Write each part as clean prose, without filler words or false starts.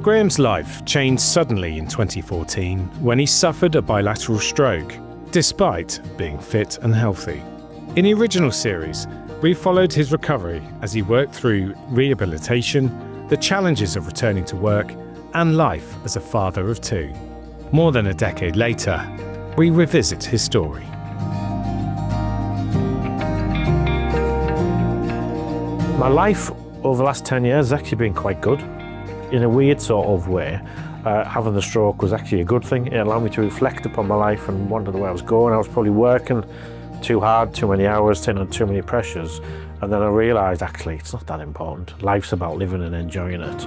Graeme's life changed suddenly in 2014 when he suffered a bilateral stroke, despite being fit and healthy. In the original series, we followed his recovery as he worked through rehabilitation, the challenges of returning to work, and life as a father of two. More than a decade later, we revisit his story. My life over the last 10 years has actually been quite good. In a weird sort of way, having the stroke was actually a good thing. It allowed me to reflect upon my life and wonder where I was going. I was probably working too hard, too many hours, taking on too many pressures. And then I realised, actually, it's not that important. Life's about living and enjoying it.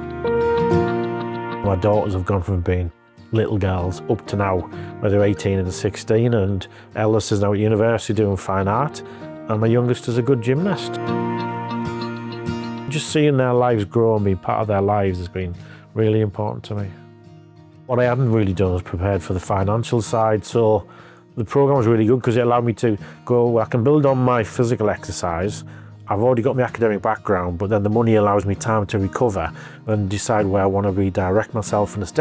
My daughters have gone from being little girls up to now, where they're 18 and 16, and eldest is now at university doing fine art, and my youngest is a good gymnast. Just seeing their lives grow and being part of their lives has been really important to me. What I hadn't really done was prepared for the financial side, so the programme was really good because it allowed me to go, I can build on my physical exercise. I've already got my academic background, but then the money allows me time to recover and decide where I want to redirect myself, and it's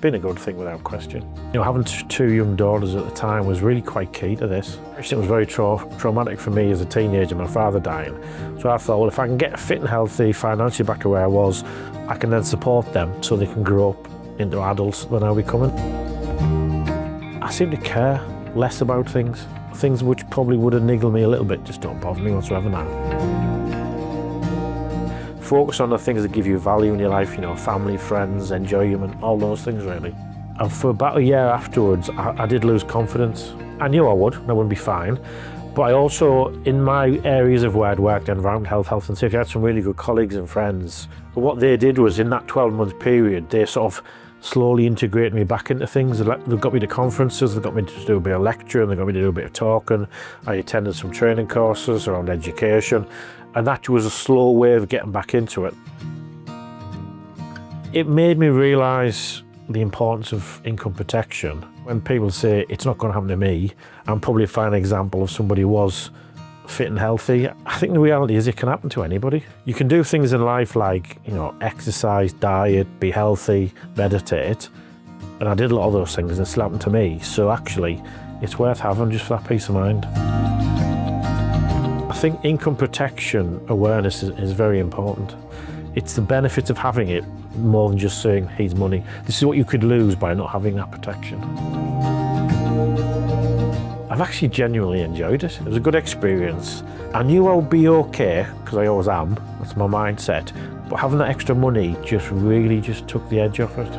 been a good thing without question. You know, having two young daughters at the time was really quite key to this. It was very traumatic for me as a teenager, my father dying. So I thought, well, if I can get fit and healthy, financially back to where I was, I can then support them so they can grow up into adults when I'm becoming. I seem to care less about things. Things which probably would have niggled me a little bit just don't bother me whatsoever now. Focus on the things that give you value in your life, you know, family, friends, enjoyment, all those things really. And for about a year afterwards, I did lose confidence. I knew I wouldn't be fine. But I also, in my areas of where I'd worked, environment, health and safety, I had some really good colleagues and friends. But what they did was, in that 12-month period, they sort of slowly integrated me back into things. They got me to conferences, they got me to do a bit of lecturing, they got me to do a bit of talking. I attended some training courses around education, and that was a slow way of getting back into it. It made me realise the importance of income protection. When people say it's not going to happen to me, I'm probably a fine example of somebody who was fit and healthy. I think the reality is it can happen to anybody. You can do things in life like, you know, exercise, diet, be healthy, meditate. And I did a lot of those things and it still happened to me. So actually, it's worth having just for that peace of mind. I think income protection awareness is very important. It's the benefits of having it more than just saying, here's money. This is what you could lose by not having that protection. I've actually genuinely enjoyed it. It was a good experience. I knew I would be okay, because I always am, that's my mindset, but having that extra money really took the edge off it.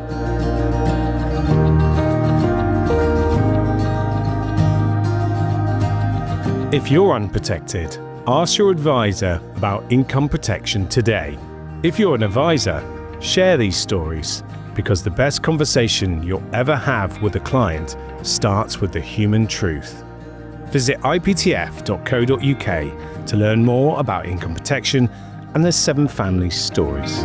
If you're unprotected, ask your advisor about income protection today. If you're an advisor, share these stories, because the best conversation you'll ever have with a client starts with the human truth. Visit iptf.co.uk to learn more about income protection and the 7 Families stories.